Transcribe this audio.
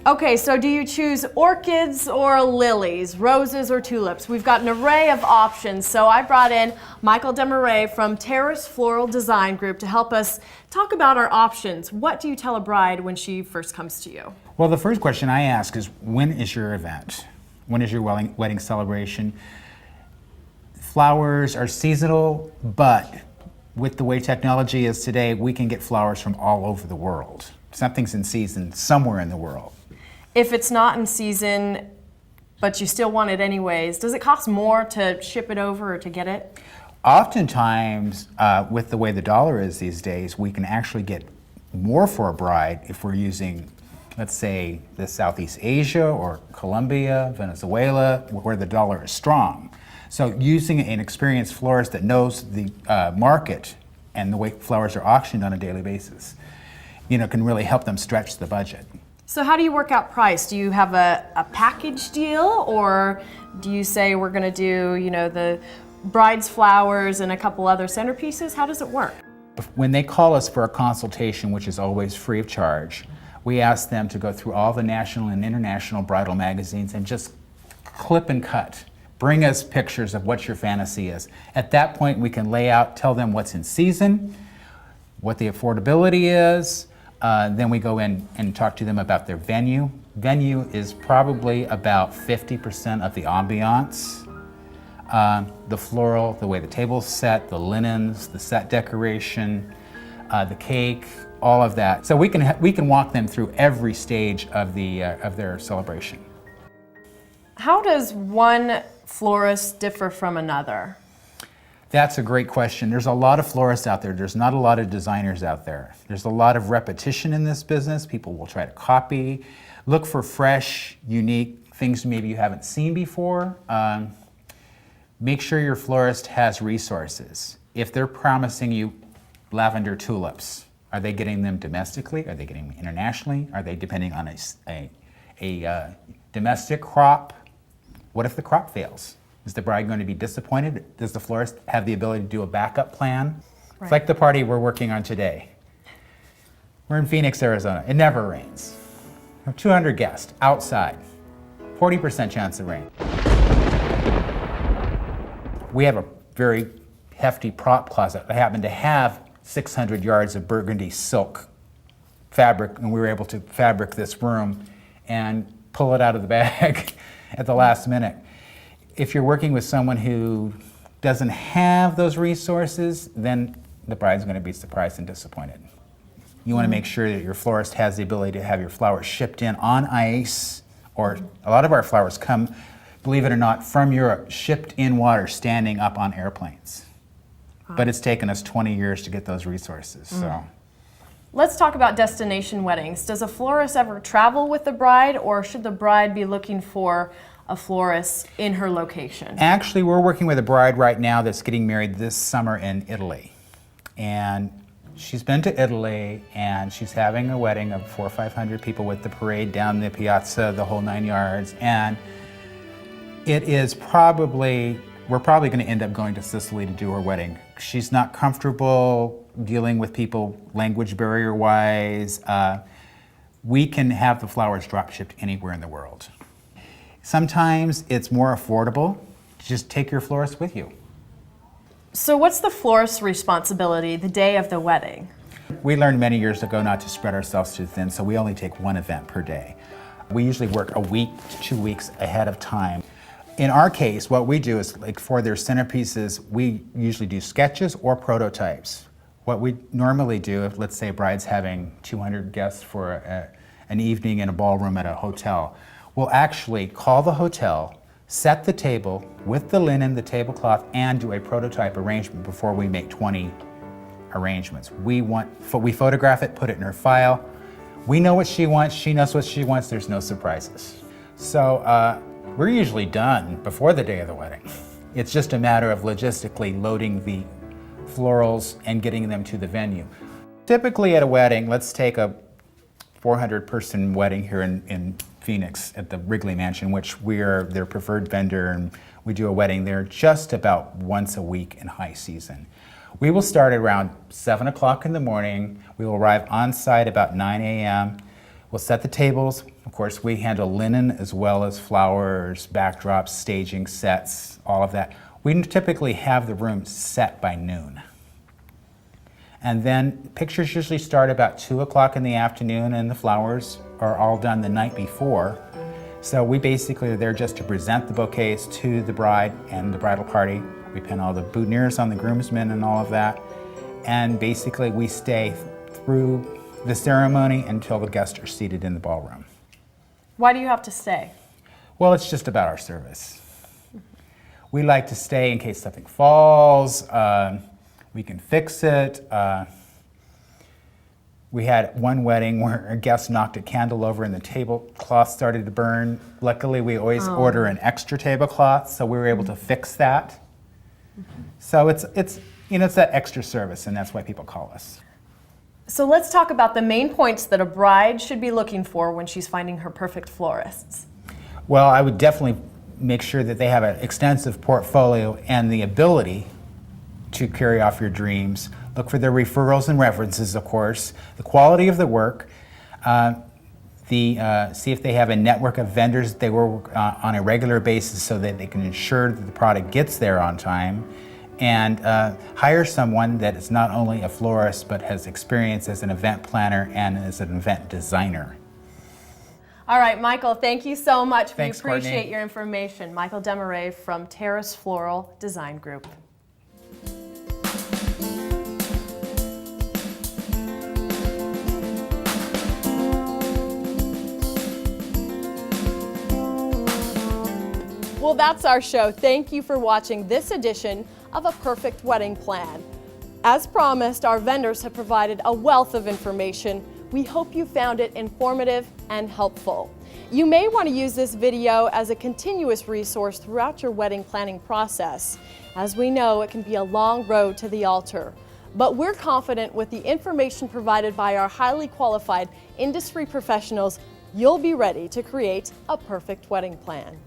Okay, so do you choose orchids or lilies, roses or tulips? We've got an array of options, so I brought in Michael Demarais from Terrace Floral Design Group to help us talk about our options. What do you tell a bride when she first comes to you? Well, the first question I ask is, when is your event? When is your wedding celebration? Flowers are seasonal, but with the way technology is today, we can get flowers from all over the world. Something's in season somewhere in the world. If it's not in season, but you still want it anyways, does it cost more to ship it over or to get it? Oftentimes, with the way the dollar is these days, we can actually get more for a bride if we're using, let's say, the Southeast Asia or Colombia, Venezuela, where the dollar is strong. So using an experienced florist that knows the market and the way flowers are auctioned on a daily basis, can really help them stretch the budget. So how do you work out price? Do you have a package deal, or do you say we're going to do, the bride's flowers and a couple other centerpieces? How does it work? When they call us for a consultation, which is always free of charge, we ask them to go through all the national and international bridal magazines and just clip and cut. Bring us pictures of what your fantasy is. At that point, we can lay out, tell them what's in season, what the affordability is. Then we go in and talk to them about their venue. Venue is probably about 50% of the ambiance. The floral, the way the table's set, the linens, the set decoration, the cake, all of that. So we can walk them through every stage of their celebration. How does one florist differ from another? That's a great question. There's a lot of florists out there. There's not a lot of designers out there. There's a lot of repetition in this business. People will try to copy. Look for fresh, unique things maybe you haven't seen before. Make sure your florist has resources. If they're promising you lavender tulips, are they getting them domestically? Are they getting them internationally? Are they depending on a domestic crop? What if the crop fails? Is the bride going to be disappointed? Does the florist have the ability to do a backup plan? Right. It's like the party we're working on today. We're in Phoenix, Arizona. It never rains. We have 200 guests outside, 40% chance of rain. We have a very hefty prop closet. I happen to have 600 yards of burgundy silk fabric, and we were able to fabric this room and pull it out of the bag at the last minute. If you're working with someone who doesn't have those resources, then the bride's going to be surprised and disappointed. You want to make sure that your florist has the ability to have your flowers shipped in on ice, or a lot of our flowers come, believe it or not, from Europe, shipped in water, standing up on airplanes. Wow. But it's taken us 20 years to get those resources. So. Let's talk about destination weddings. Does a florist ever travel with the bride, or should the bride be looking for a florist in her location? Actually, we're working with a bride right now that's getting married this summer in Italy. And she's been to Italy, and she's having a wedding of 400 or 500 people with the parade down the piazza, the whole 9 yards. And it is we're probably going to end up going to Sicily to do her wedding. She's not comfortable dealing with people language barrier-wise. We can have the flowers drop shipped anywhere in the world. Sometimes it's more affordable to just take your florist with you. So what's the florist's responsibility the day of the wedding? We learned many years ago not to spread ourselves too thin, so we only take one event per day. We usually work a week to 2 weeks ahead of time. In our case, what we do is, like for their centerpieces, we usually do sketches or prototypes. What we normally do, if let's say a bride's having 200 guests for an evening in a ballroom at a hotel, we'll actually call the hotel, set the table with the linen, the tablecloth, and do a prototype arrangement before we make 20 arrangements. We photograph it, put it in her file. We know what she wants, she knows what she wants, there's no surprises. So we're usually done before the day of the wedding. It's just a matter of logistically loading the florals and getting them to the venue. Typically at a wedding, let's take a 400-person wedding here in Phoenix at the Wrigley Mansion, which we are their preferred vendor, and we do a wedding there just about once a week in high season. We will start at around 7 o'clock in the morning. We will arrive on site about 9 a.m. We'll set the tables. Of course, we handle linen as well as flowers, backdrops, staging, sets, all of that. We typically have the room set by noon. And then pictures usually start about 2 o'clock in the afternoon, and the flowers are all done the night before. So we basically are there just to present the bouquets to the bride and the bridal party. We pin all the boutonnieres on the groomsmen and all of that. And basically we stay through the ceremony until the guests are seated in the ballroom. Why do you have to stay? Well, it's just about our service. We like to stay in case something falls. We can fix it. We had one wedding where a guest knocked a candle over and the tablecloth started to burn. Luckily, we always order an extra tablecloth, so we were able to fix that. So it's that extra service, and that's why people call us. So let's talk about the main points that a bride should be looking for when she's finding her perfect florists. Well, I would definitely make sure that they have an extensive portfolio and the ability to carry off your dreams. Look for their referrals and references, of course, the quality of the work, see if they have a network of vendors that they work on a regular basis so that they can ensure that the product gets there on time, and hire someone that is not only a florist but has experience as an event planner and as an event designer. All right, Michael, thank you so much. Thanks, we appreciate Courtney. your information. Michael Demaray from Terrace Floral Design Group. Well, that's our show. Thank you for watching this edition of A Perfect Wedding Plan. As promised, our vendors have provided a wealth of information. We hope you found it informative and helpful. You may want to use this video as a continuous resource throughout your wedding planning process. As we know, it can be a long road to the altar. But we're confident with the information provided by our highly qualified industry professionals, you'll be ready to create a perfect wedding plan.